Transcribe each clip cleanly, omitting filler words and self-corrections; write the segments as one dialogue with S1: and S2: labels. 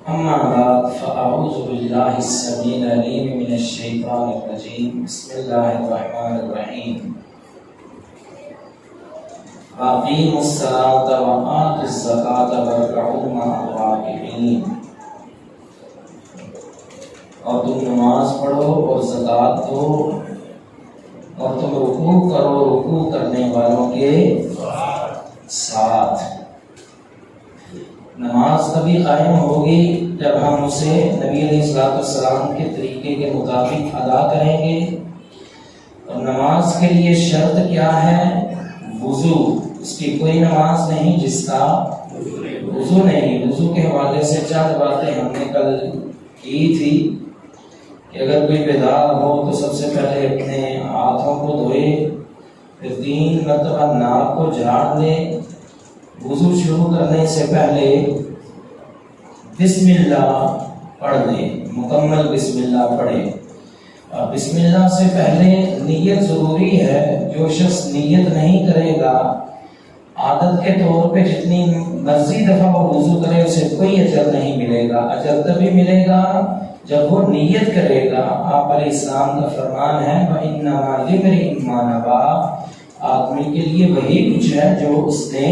S1: أما بعد فأعوذ بالله السميع العليم من الشيطان الرجيم بسم الله الرحمن الرحيم وأقيموا الصلاة وآتوا الزكاة واركعوا مع الراكعين اور تم نماز پڑھو اور زکوٰۃ دو اور تم رکوع کرو رکوع کرنے والوں کے ساتھ۔ نماز تبھی قائم ہوگی جب ہم اسے نبی علیہ السلام کے طریقے کے مطابق ادا کریں گے۔ اور نماز کے لیے شرط کیا ہے؟ وضو۔ اس کی کوئی نماز نہیں جس کا وضو نہیں۔ وضو کے حوالے سے چند باتیں ہم نے کل کی تھی کہ اگر کوئی بیدار ہو تو سب سے پہلے اپنے ہاتھوں کو دھوئے، پھر 3 مرتبہ ناک کو جھاڑ دے، وضو شروع کرنے سے پہلے بسم اللہ پڑھ دے، مکمل بسم اللہ پڑھے۔ اور بسم اللہ سے پہلے نیت ضروری ہے۔ جو شخص نیت نہیں کرے گا عادت کے طور پہ جتنی مرضی دفعہ وہ وضو کرے اسے کوئی اجر نہیں ملے گا۔ اجر تبھی ملے گا جب وہ نیت کرے گا۔ آپ علیہ السلام کا فرمان ہے وَإِنَّمَا لِامْرِئٍ مَّا نَوَىٰ، آدمی کے لیے وہی کچھ ہے جو اس نے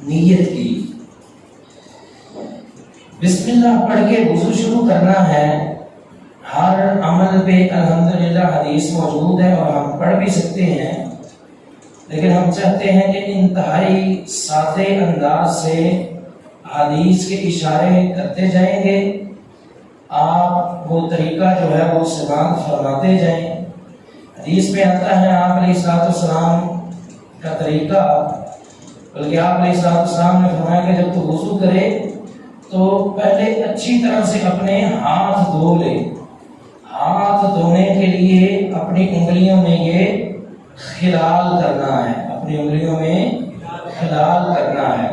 S1: نیت کی۔ بسم اللہ پڑھ کے وضو شروع کرنا ہے۔ ہر عمل پہ الحمدللہ حدیث موجود ہے اور ہم پڑھ بھی سکتے ہیں، لیکن ہم چاہتے ہیں کہ انتہائی سادے انداز سے حدیث کے اشارے کرتے جائیں گے، آپ وہ طریقہ جو ہے وہ استعمال فرماتے جائیں۔ حدیث میں آتا ہے آپ علیہ السلام کا طریقہ، بلکہ آپ علیہ السلام نے فرمایا کہ جب تو وضو کرے تو پہلے اچھی طرح سے اپنے ہاتھ دھو لے۔ ہاتھ دھونے کے لیے اپنی انگلیوں میں یہ خلال کرنا ہے، اپنی انگلیوں میں خلال کرنا ہے۔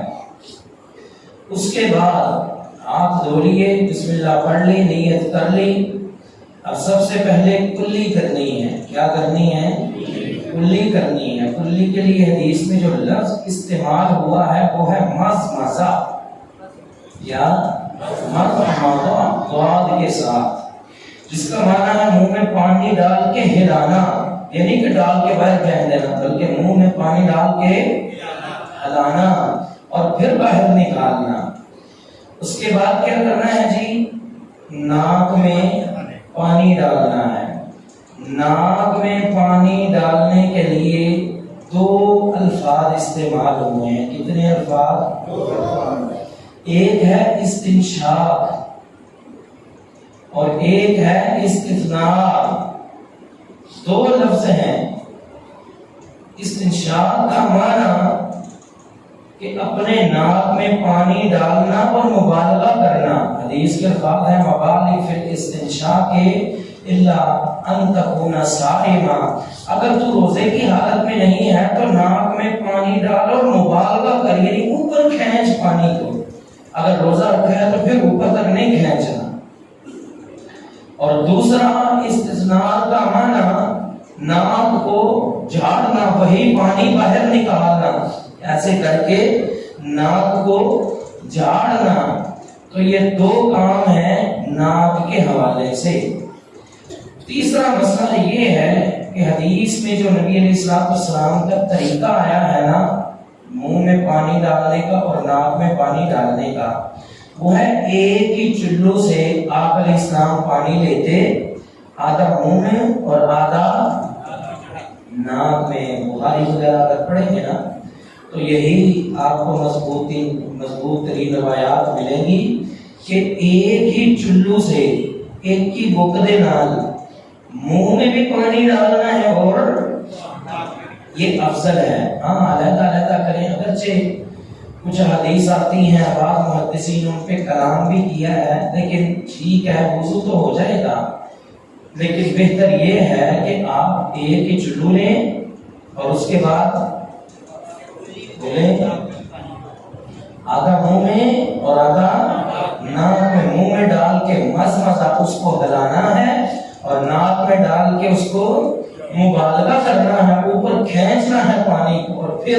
S1: اس کے بعد ہاتھ دھو لیے، بسم اللہ پڑھ لی، نیت کر لی۔ اب سب سے پہلے کلی کرنی ہے۔ کیا کرنی ہے؟ کلی کرنی ہے۔ کلی کے لیے حدیث میں جو لفظ استعمال ہوا ہے وہ ہے مزمزہ یا مضمضہ ضاد کے ساتھ، جس کا معنی ہے منہ میں پانی ڈال کے ہلانا، یعنی کہ ڈال کے باہر پھینک دینا، بلکہ منہ میں پانی ڈال کے ہلانا اور پھر باہر نکالنا۔ اس کے بعد کیا کرنا ہے جی؟ ناک میں پانی ڈالنا ہے۔ ناک میں پانی ڈالنے کے لیے 2 الفاظ استعمال ہوئے ہیں۔ کتنے الفاظ؟ 2 الفاظ۔ ایک ہے استنشاق اور ایک ہے استثناء۔ 2 لفظ ہیں۔ استنشاق کا معنی کہ اپنے ناک میں پانی ڈالنا اور مبالغہ کرنا۔ حدیث کے الفاظ ہیں مبالغ فی الاستنشاق الا ان تکون صائما، اگر تو روزے کی حالت میں نہیں ہے تو ناک میں پانی ڈال اور مبالغہ کر، یعنی اوپر کھینچ پانی کو۔ اگر روزہ رکھا ہے تو پھر اوپر تک نہیں کھینچنا۔ اور دوسرا استثناء کا معنی ناک کو جھاڑنا، وہی پانی باہر نکالنا، ایسے کر کے ناک کو جھاڑنا۔ تو یہ 2 کام ہیں ناک کے حوالے سے۔ تیسرا مسئلہ یہ ہے کہ حدیث میں جو نبی علیہ السلام کا طریقہ آیا ہے نا منہ میں پانی ڈالنے کا اور ناک میں پانی ڈالنے کا، وہ ہے ایک ہی چلو سے آپ علیہ السلام پانی لیتے، آدھا منہ میں اور آدھا ناک میں۔ بخاری وغیرہ اگر پڑھیں گے نا تو یہی آپ کو مضبوط ترین روایات ملیں گی کہ ایک ہی چلو سے ایک ہی بوکدے نال منہ میں بھی پانی ڈالنا ہے اور یہ افضل ہے۔ ہاں علیحدہ علیحدہ کریں، اگرچہ کچھ حدیث آتی ہیں، بعض محدثین ان پہ کلام بھی کیا ہے، لیکن ٹھیک ہے وضو تو ہو جائے گا، لیکن بہتر یہ ہے کہ آپ ایک ہی چلو لیں اور اس کے بعد آدھا منہ میں اور آدھا ناک میں۔ منہ میں ڈال کے مزمزہ اس کو ہلانا ہے اور ناک میں ڈال کے اس کو مبالغہ کرنا ہے، اوپر کھینچنا ہے پانی کو، اور پھر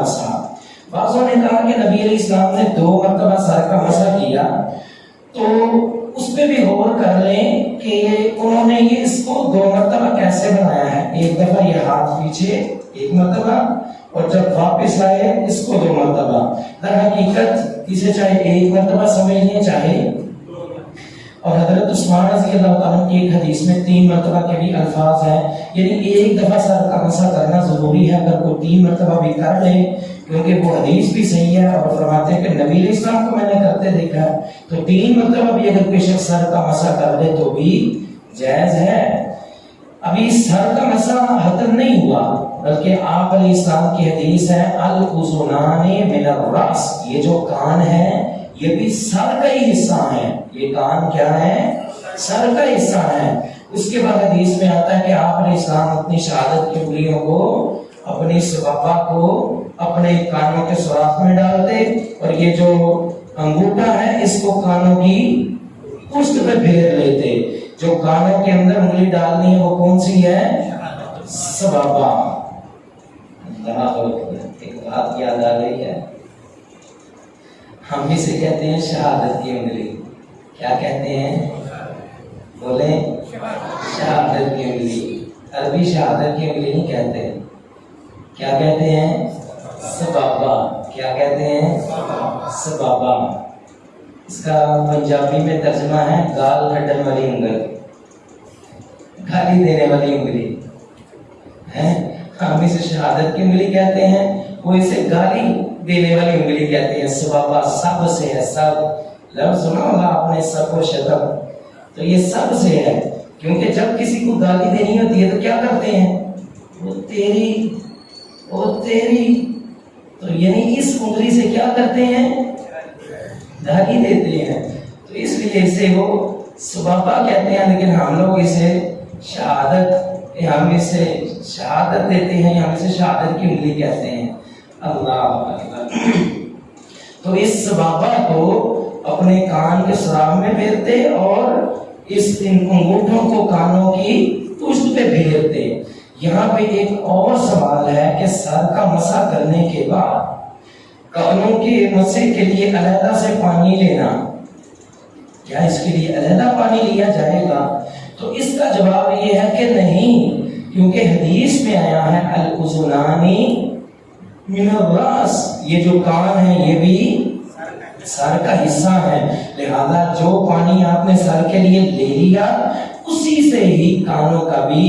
S1: مسح۔ بعضوں نے کہا کہ نبی علیہ السلام نے 2 مرتبہ سر کا مسح کیا، تو اس پہ بھی غور کر لیں کہ انہوں نے یہ اس کو 2 مرتبہ کیسے بنایا ہے۔ ایک دفعہ یہ ہاتھ پیچھے 1 مرتبہ، اور جب واپس آئے اس کو 2 مرتبہ۔ در حقیقت اسے چاہے 1 مرتبہ سمجھ لیں چاہے، اور حضرت عثمان رضی اللہ تعالیٰ کی ایک حدیث میں 3 مرتبہ کے بھی الفاظ ہیں، یعنی ایک دفعہ سر کا مسح کرنا ضروری ہے، اگر کوئی 3 مرتبہ بھی کر لے، کیونکہ وہ حدیث بھی صحیح ہے اور فرماتے ہیں کہ نبی علیہ السلام کو میں نے کرتے دیکھا ہے، تو 3 مرتبہ بھی اگر کوئی شخص سر کا مسح کر لے تو بھی جائز ہے۔ ابھی سر کا مسح ختم نہیں ہوا، بلکہ آپ علیہ السلام کی حدیث ہے الاذنان من الراس، یہ جو کان ہے یہ بھی سر کا ہی حصہ ہے، یہ کان کیا ہے؟ سر کا حصہ ہے۔ اس کے بعد حدیث میں آتا ہے کہ آپ علیہ السلام اپنی شہادت کی انگلیوں کو، اپنی سبابہ کو اپنے کانوں کے سوراخ میں ڈالتے، اور یہ جو انگوٹھا ہے اس کو کانوں کی پشت پہ پھیر لیتے۔ جو کانوں کے اندر انگلی ڈالنی ہے وہ کون سی ہے؟ سبابہ۔ ایک بات یاد آ گئی ہے، ہم اسے کہتے ہیں شہادت کی انگلی۔ کیا کہتے ہیں؟ بولیں، شہادت کی انگلی۔ عربی شہادت کی انگلی نہیں کہتے، کیا کہتے ہیں؟ سبابہ۔ کیا کہتے ہیں؟ سبابہ۔ اس کا پنجابی میں ترجمہ ہے گال کھٹن والی انگل، گالی دینے والی انگلی ہے۔ ہم اسے شہادت کی انگلی کہتے ہیں، وہ اسے گالی دینے والی انگلی کہتے ہیں۔ سبابہ سب سے ہے، سب لفظ سنا ہوگا آپ نے، سب و شتم، تو یہ سب سے ہے، کیونکہ جب کسی کو گالی دینی ہوتی ہے تو کیا کرتے ہیں؟ وہ تیری، وہ تیری، تو یعنی اس انگلی سے کیا کرتے ہیں؟ گالی دیتے ہیں، تو اس لیے اسے وہ سبابہ کہتے ہیں، لیکن ہم لوگ اسے شہادت، ہم اسے شہادت دیتے ہیں، ہم اسے شہادت کی انگلی کہتے ہیں۔ اللہ اکبر۔ تو اس سبابہ کو اپنے کان کے سوراخ میں پھیرتے اور اس انگوٹھوں کو کانوں کی پشت پہ پھیرتے۔ یہاں پہ ایک اور سوال ہے کہ سر کا مسح کرنے کے بعد کانوں کے مسح کے لیے علیحدہ سے پانی لینا، کیا اس کے لیے علیحدہ پانی لیا جائے گا؟ تو اس کا جواب یہ ہے کہ نہیں، کیونکہ حدیث میں آیا ہے الاذنان من الراس، یہ جو کان ہے یہ بھی سر کا حصہ ہے، لہذا جو پانی آپ نے سر کے لیے لے لیا اسی سے ہی کانوں کا بھی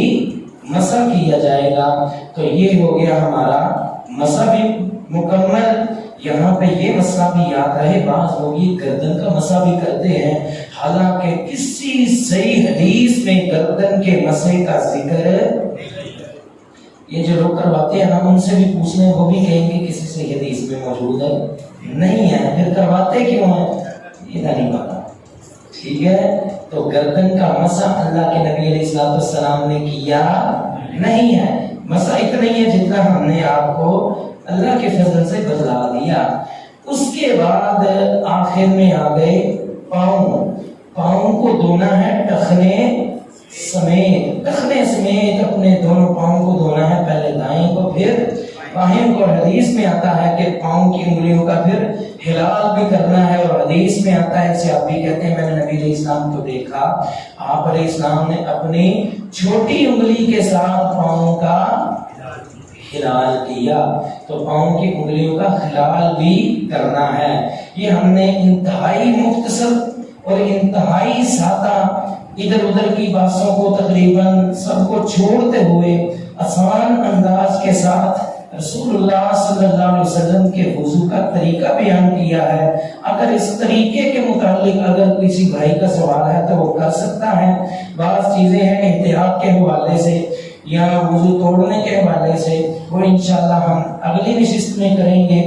S1: مسح کیا جائے گا۔ تو یہ ہو گیا ہمارا مسح بھی مکمل۔ یہاں پہ یہ مسئلہ بھی یاد رہے، بعض لوگ یہ گردن کا مسح بھی کرتے ہیں، حالانکہ کسی صحیح حدیث میں گردن کے مسح کا ذکر، یہ جو لوگ کرواتے ہیں ہم ان سے بھی پوچھنے، وہ بھی کہیں گے کسی صحیح حدیث میں موجود ہے نہیں ہے، پھر کرواتے کیوں ہیں یہ نہیں پتا۔ ٹھیک ہے، تو گردن کا مسح اللہ کے نبی علیہ السلام نے کیا نہیں ہے، مسح اتنا ہی ہے جتنا ہم نے آپ کو اللہ کے فضل سے بتلا دیا۔ اس کے بعد آخر میں آ گئے پاؤں۔ پاؤں کو دھونا ہے ٹخنے سمیت، ٹخنے سمیت اپنے دونوں پاؤں کو دھونا ہے، پہلے دائیں کو پھر بائیں کو۔ حدیث میں آتا ہے کہ پاؤں کی انگلیوں کا پھر ہلال بھی کرنا ہے، اور حدیث میں آتا ہے، اسے آپ بھی کہتے ہیں، میں نے نبی علیہ السلام کو دیکھا، آپ علیہ السلام نے اپنی چھوٹی انگلی کے ساتھ پاؤں کا ہلال کیا، تو پاؤں کی انگلیوں کا ہلال بھی کرنا ہے۔ یہ ہم نے انتہائی مختصر اور انتہائی سادہ، ادھر ادھر کی باتوں کو تقریباً سب کو چھوڑتے ہوئے آسان انداز کے ساتھ رسول اللہ صلی اللہ علیہ وسلم کے وضو کا طریقہ بیان کیا ہے۔ اگر اس طریقے کے متعلق اگر کسی بھائی کا سوال ہے تو وہ کر سکتا ہے۔ بعض چیزیں ہیں احتیاط کے حوالے سے یا وضو توڑنے کے حوالے سے، وہ انشاءاللہ ہم اگلی نشست میں کریں گے۔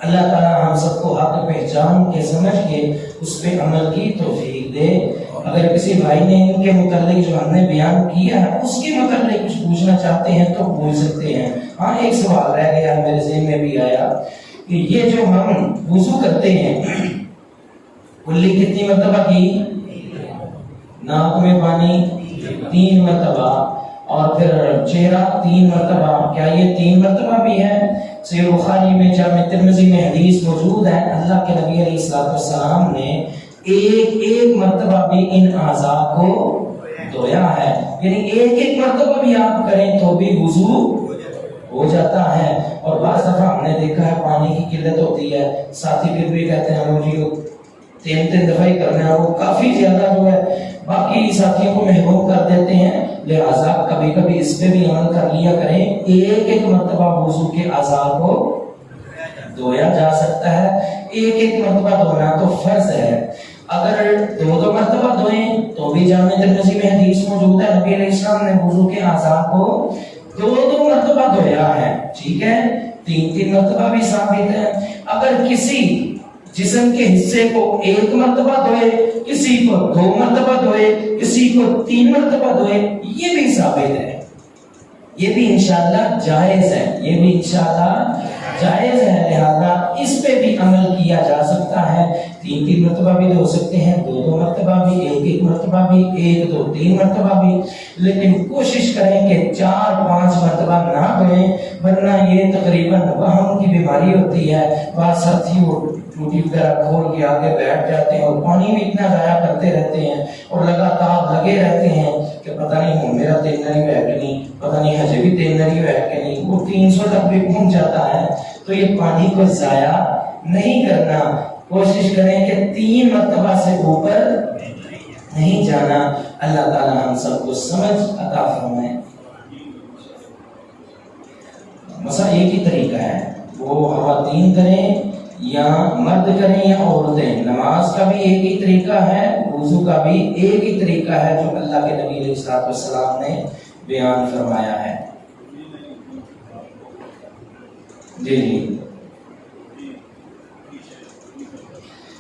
S1: اللہ تعالیٰ ہم سب کو حق پہچان کے سمجھ کے اس پہ عمل کی توفیق دے۔ اگر کسی بھائی نے ان کے متعلق جو ہم نے بیان کیا ہے اس کے متعلق کچھ پوچھنا چاہتے ہیں تو پوچھ سکتے ہیں۔ ہاں، ایک سوال رہ گیا میرے ذہن میں بھی آیا کہ یہ جو ہم وضو کرتے ہیں، کلی کتنی مرتبہ کی؟ ناک میں پانی 3 مرتبہ، اور پھر چہرہ 3 مرتبہ، کیا یہ 3 مرتبہ بھی ہے؟ صحیح بخاری میں، جامع ترمذی میں حدیث موجود ہے، اللہ کے نبی علیہ السلام نے ایک مرتبہ بھی ان اعضاء کو دھویا ہے، یعنی ایک مرتبہ بھی آپ کریں تو بھی وضو ہو جاتا ہے۔ اور بعض دفعہ ہم نے دیکھا ہے پانی کی قلت ہوتی ہے، ساتھی پھر بھی کہتے ہیں ہم جی 3 دفعہ ہی کرنا ہے، وہ کافی زیادہ جو ہے باقی ساتھیوں کو محروم کر دیتے ہیں، لہذا کبھی کبھی اس پہ بھی عمل کر لیا کریں، ایک مرتبہ وضو کے اعضاء کو دھویا جا سکتا ہے، ایک مرتبہ دھونا تو فرض ہے۔ اگر 2 مرتبہ دھوئیں تو بھی جامع ترمذی میں حدیث موجود ہے، نبی علیہ السلام نے وضو کے اعضاء کو 2 مرتبہ دھویا ہے، ٹھیک ہے، 3 مرتبہ بھی ثابت ہے۔ اگر کسی جسم کے حصے کو 1 مرتبہ دھوئے، کسی کو 2 مرتبہ دھوئے، کسی کو 3 مرتبہ دھوئے، یہ بھی ثابت ہے، یہ بھی انشاءاللہ جائز ہے، یہ بھی انشاءاللہ جائز ہے، لہذا اس پہ بھی عمل کیا جا سکتا ہے۔ 3 مرتبہ بھی دھو سکتے ہیں، 2 مرتبہ بھی، 1 مرتبہ بھی، 1 2 3 مرتبہ بھی، لیکن کوشش کریں کہ 4 5 مرتبہ نہ دھوئیں، ورنہ یہ تقریباً وہم کی بیماری ہوتی ہے۔ بعض ساتھی وہ ٹوٹی وغیرہ کھول کے آگے بیٹھ جاتے ہیں اور پانی بھی اتنا ضائع کرتے رہتے ہیں اور لگاتار لگے رہتے ہیں کہ پتہ نہیں میرا 3 نری ہے کہ نہیں، پتہ نہیں ہجے بھی 3 نری ہے کہ نہیں، وہ 300 تک بھی پہنچ جاتا ہے۔ تو یہ پانی کو ضائع نہیں کرنا، کوشش کریں کہ 3 مرتبہ سے اوپر نہیں جانا۔ اللہ تعالی ہم سب کو سمجھ عطا فرمائے۔ مسا ایک ہی طریقہ ہے، وہ خواتین کریں یا مرد کریں یا عورتیں، نماز کا بھی ایک ہی طریقہ ہے، وضو کا بھی ایک ہی طریقہ ہے جو اللہ کے نبی علیہ السلام نے بیان فرمایا ہے۔ جی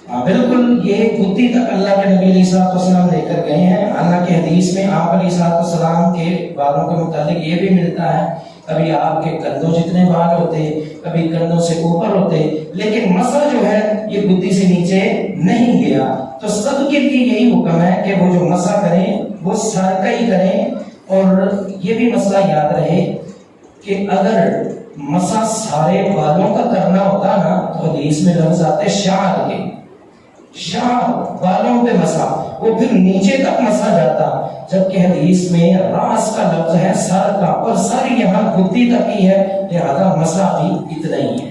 S1: ہاں بالکل، یہ گدی تک اللہ کے نبی علیہ السلام لے کر گئے ہیں۔ اللہ کے حدیث میں آپ علیہ السلام کے بالوں کے متعلق یہ بھی ملتا ہے، کبھی آپ کے کندھوں جتنے بال ہوتے، کبھی کندھوں سے اوپر ہوتے، لیکن مسا جو ہے یہ گدی سے نیچے نہیں گیا۔ تو سب کے لیے یہی حکم ہے کہ وہ جو مسا کریں وہ سر کا ہی کریں۔ اور یہ بھی مسئلہ یاد رہے کہ اگر مسا سارے بالوں کا کرنا ہوتا نا تو حدیث میں لفظ آتے شعر کے، شعر بالوں پہ مسا، وہ پھر نیچے تک مسا جاتا، جبکہ حدیث میں راس کا لفظ ہے سر کا، اور سر یہاں گدی تک ہی ہے، لہذا مسا بھی اتنا ہی ہے۔